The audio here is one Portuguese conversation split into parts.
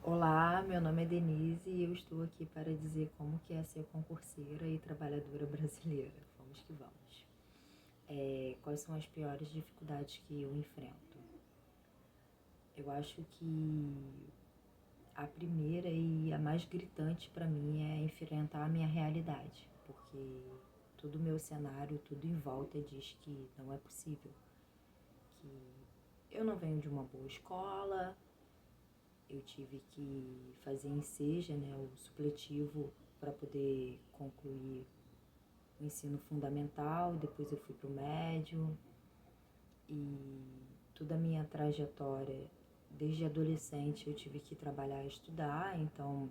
Olá, meu nome é Denise e eu estou aqui para dizer como que é ser concurseira e trabalhadora brasileira. Vamos que vamos. Quais são as piores dificuldades que eu enfrento? Eu acho que a primeira e a mais gritante para mim é enfrentar a minha realidade, porque todo o meu cenário, tudo em volta diz que não é possível, que eu não venho de uma boa escola. Eu tive que fazer enseja, né, o supletivo para poder concluir o ensino fundamental, depois eu fui para o médio e toda a minha trajetória, desde adolescente eu tive que trabalhar e estudar, então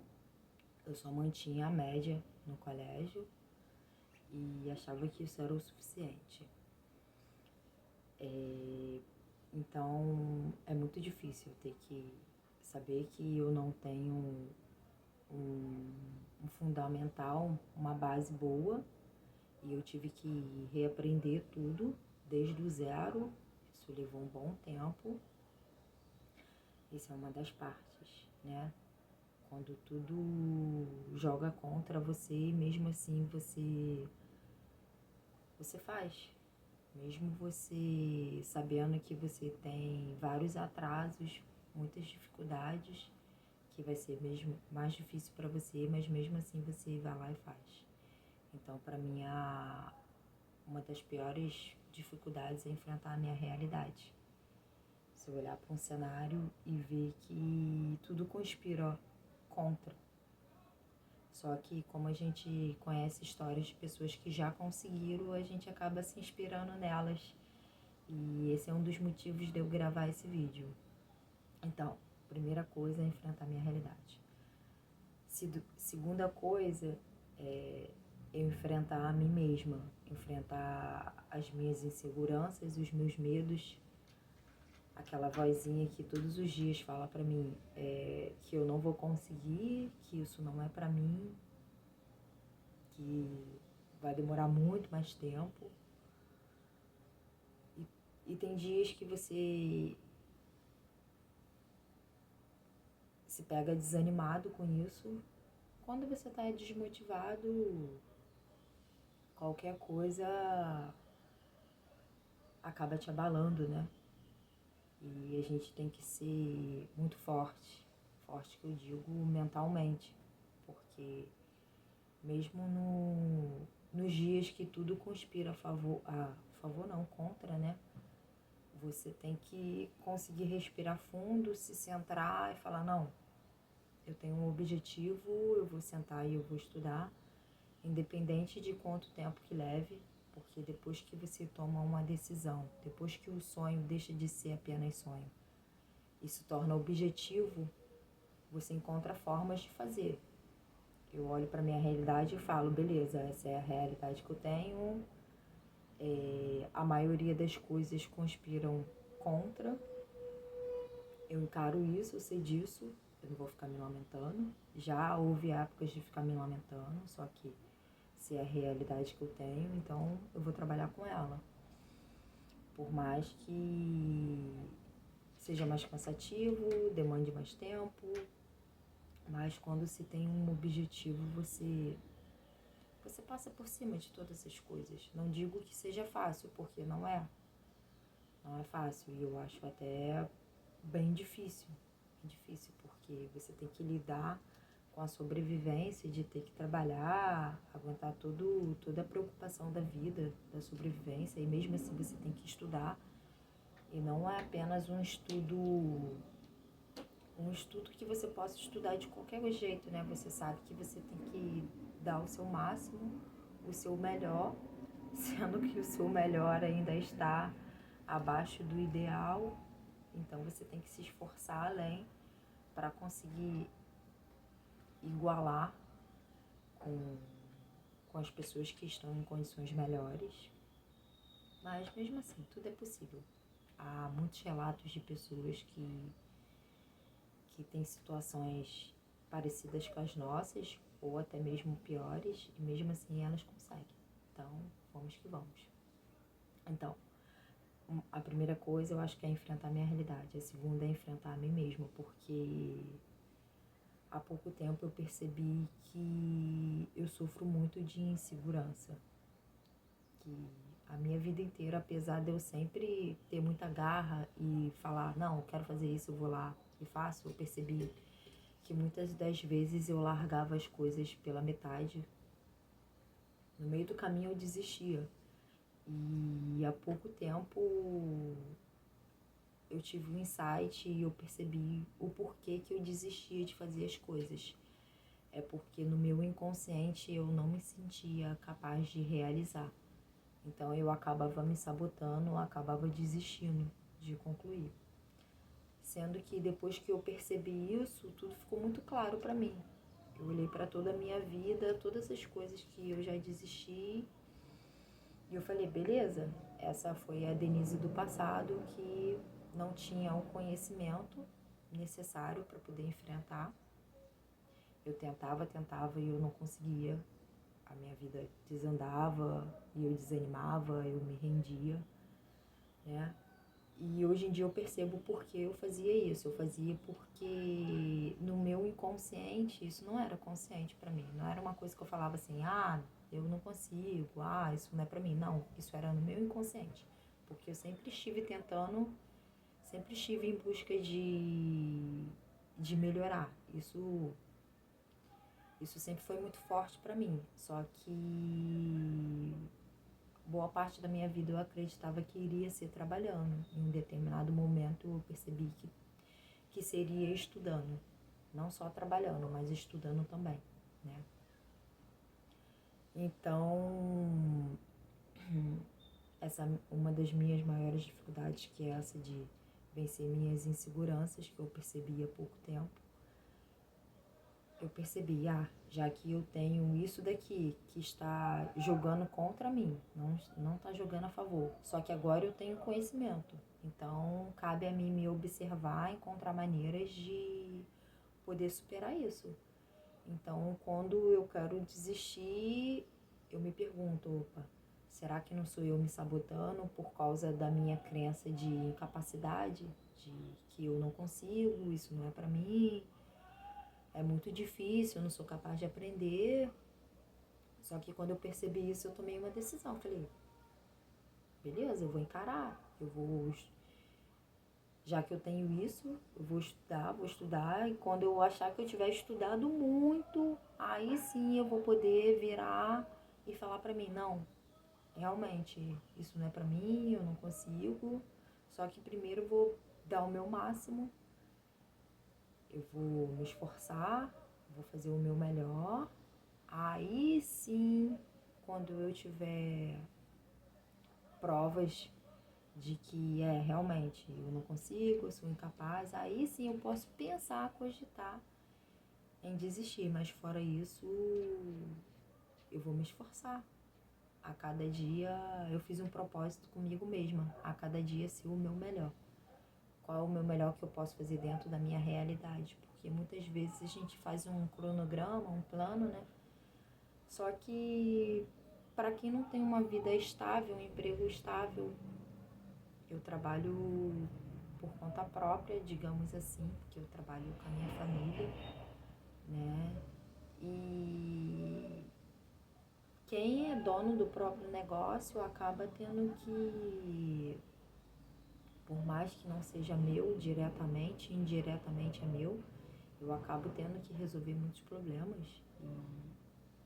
eu só mantinha a média no colégio e achava que isso era o suficiente. Então é muito difícil ter que saber que eu não tenho um, um fundamental, uma base boa, e eu tive que reaprender tudo desde o zero. Isso levou um bom tempo. Isso é uma das partes, né? Quando tudo joga contra você, mesmo assim você faz. Mesmo você sabendo que você tem vários atrasos, muitas dificuldades, que vai ser mesmo mais difícil para você, mas mesmo assim você vai lá e faz. Então, para mim, uma das piores dificuldades é enfrentar a minha realidade. Você olhar para um cenário e ver que tudo conspira contra. Só que como a gente conhece histórias de pessoas que já conseguiram, a gente acaba se inspirando nelas. E esse é um dos motivos de eu gravar esse vídeo. Então, primeira coisa é enfrentar a minha realidade. Segunda coisa é eu enfrentar a mim mesma, enfrentar as minhas inseguranças, os meus medos, aquela vozinha que todos os dias fala pra mim que eu não vou conseguir, que isso não é pra mim, que vai demorar muito mais tempo. E tem dias que você se pega desanimado com isso. Quando você tá desmotivado, qualquer coisa acaba te abalando, né? E a gente tem que ser muito forte, forte que eu digo mentalmente, porque mesmo nos dias que tudo conspira a favor não, contra, né? Você tem que conseguir respirar fundo, se centrar e falar, não, eu tenho um objetivo, eu vou sentar e eu vou estudar, independente de quanto tempo que leve, porque depois que você toma uma decisão, depois que o sonho deixa de ser apenas sonho, isso torna objetivo, você encontra formas de fazer. Eu olho para minha realidade e falo, beleza, essa é a realidade que eu tenho, a maioria das coisas conspiram contra, eu encaro isso, eu sei disso, eu não vou ficar me lamentando. Já houve épocas de ficar me lamentando, só que se é a realidade que eu tenho, então eu vou trabalhar com ela. Por mais que seja mais cansativo, demande mais tempo, mas quando se tem um objetivo, você passa por cima de todas essas coisas. Não digo que seja fácil, porque não é. Não é fácil e eu acho até bem difícil. É difícil porque você tem que lidar com a sobrevivência de ter que trabalhar, aguentar toda a preocupação da vida, da sobrevivência, e mesmo assim você tem que estudar. E não é apenas um estudo que você possa estudar de qualquer jeito, né? Você sabe que você tem que dar o seu máximo, o seu melhor, sendo que o seu melhor ainda está abaixo do ideal. Então você tem que se esforçar além para conseguir igualar com, com as pessoas que estão em condições melhores. Mas mesmo assim, tudo é possível. Há muitos relatos de pessoas que têm situações parecidas com as nossas, ou até mesmo piores, e mesmo assim elas conseguem. Então, vamos que vamos. Então, a primeira coisa eu acho que é enfrentar a minha realidade. A segunda é enfrentar a mim mesma, porque há pouco tempo eu percebi que eu sofro muito de insegurança. Que a minha vida inteira, apesar de eu sempre ter muita garra e falar, não, eu quero fazer isso, eu vou lá e faço, eu percebi que muitas das vezes eu largava as coisas pela metade. No meio do caminho eu desistia. E há pouco tempo eu tive um insight e eu percebi o porquê que eu desistia de fazer as coisas. É porque no meu inconsciente eu não me sentia capaz de realizar. Então eu acabava me sabotando, acabava desistindo de concluir. Sendo que depois que eu percebi isso, tudo ficou muito claro para mim. Eu olhei para toda a minha vida, todas as coisas que eu já desisti, e eu falei, beleza, essa foi a Denise do passado que não tinha o conhecimento necessário para poder enfrentar. Eu tentava e eu não conseguia. A minha vida desandava e eu desanimava, eu me rendia, né? E hoje em dia eu percebo por que eu fazia isso. Eu fazia porque no meu inconsciente isso não era consciente para mim. Não era uma coisa que eu falava assim, ah, eu não consigo, ah, isso não é para mim. Não, isso era no meu inconsciente. Porque eu sempre estive tentando, sempre estive em busca de melhorar. Isso sempre foi muito forte para mim. Só que boa parte da minha vida eu acreditava que iria ser trabalhando. Em um determinado momento eu percebi que seria estudando. Não só trabalhando, mas estudando também, né? Então, essa é uma das minhas maiores dificuldades, que é essa de vencer minhas inseguranças, que eu percebi há pouco tempo. Eu percebi, já que eu tenho isso daqui que está jogando contra mim, não está jogando a favor. Só que agora eu tenho conhecimento. Então, cabe a mim me observar, encontrar maneiras de poder superar isso. Então, quando eu quero desistir, eu me pergunto, opa, será que não sou eu me sabotando por causa da minha crença de incapacidade, de que eu não consigo, isso não é para mim? É muito difícil, eu não sou capaz de aprender. Só que quando eu percebi isso, eu tomei uma decisão. Falei, beleza, eu vou encarar. Já que eu tenho isso, eu vou estudar. E quando eu achar que eu tiver estudado muito, aí sim eu vou poder virar e falar pra mim, não, realmente, isso não é pra mim, eu não consigo. Só que primeiro eu vou dar o meu máximo. Eu vou me esforçar, vou fazer o meu melhor. Aí sim, quando eu tiver provas de que realmente eu não consigo, eu sou incapaz, aí sim eu posso pensar, cogitar em desistir. Mas fora isso, eu vou me esforçar. A cada dia eu fiz um propósito comigo mesma, a cada dia ser o meu melhor. Qual é o meu melhor que eu posso fazer dentro da minha realidade? Porque muitas vezes a gente faz um cronograma, um plano, né? Só que para quem não tem uma vida estável, um emprego estável, eu trabalho por conta própria, digamos assim, porque eu trabalho com a minha família, né? E quem é dono do próprio negócio acaba tendo que, por mais que não seja meu diretamente, indiretamente é meu, eu acabo tendo que resolver muitos problemas.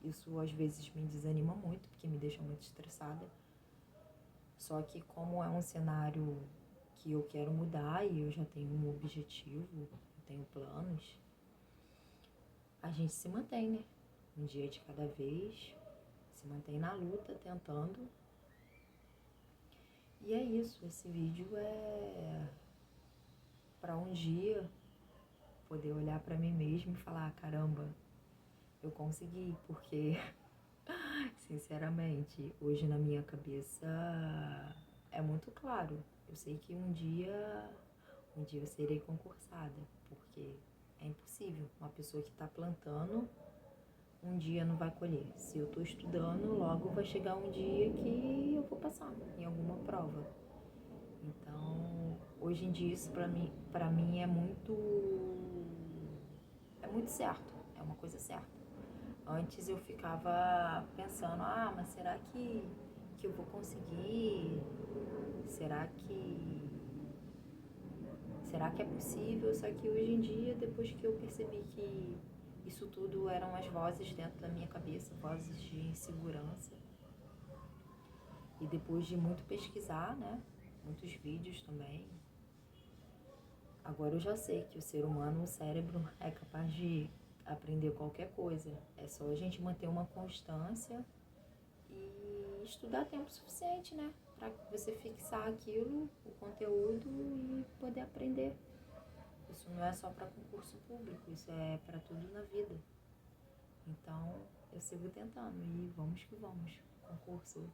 E isso às vezes me desanima muito, porque me deixa muito estressada. Só que como é um cenário que eu quero mudar e eu já tenho um objetivo, eu tenho planos, a gente se mantém, né? Um dia de cada vez, se mantém na luta, tentando. E é isso, esse vídeo é para um dia poder olhar para mim mesmo e falar, caramba, eu consegui, porque sinceramente, hoje na minha cabeça é muito claro. Eu sei que um dia eu serei concursada, porque é impossível. Uma pessoa que está plantando, um dia não vai colher. Se eu estou estudando, logo vai chegar um dia que eu vou passar em alguma prova. Então, hoje em dia isso para mim é muito certo, é uma coisa certa. Antes eu ficava pensando, mas será que eu vou conseguir? Será que é possível? Só que hoje em dia, depois que eu percebi que isso tudo eram as vozes dentro da minha cabeça, vozes de insegurança, e depois de muito pesquisar, né, muitos vídeos também, agora eu já sei que o ser humano, o cérebro, é capaz de aprender qualquer coisa. É só a gente manter uma constância e estudar tempo suficiente, né? Para você fixar aquilo, o conteúdo e poder aprender. Isso não é só para concurso público, isso é para tudo na vida. Então, eu sigo tentando e vamos que vamos. Concurso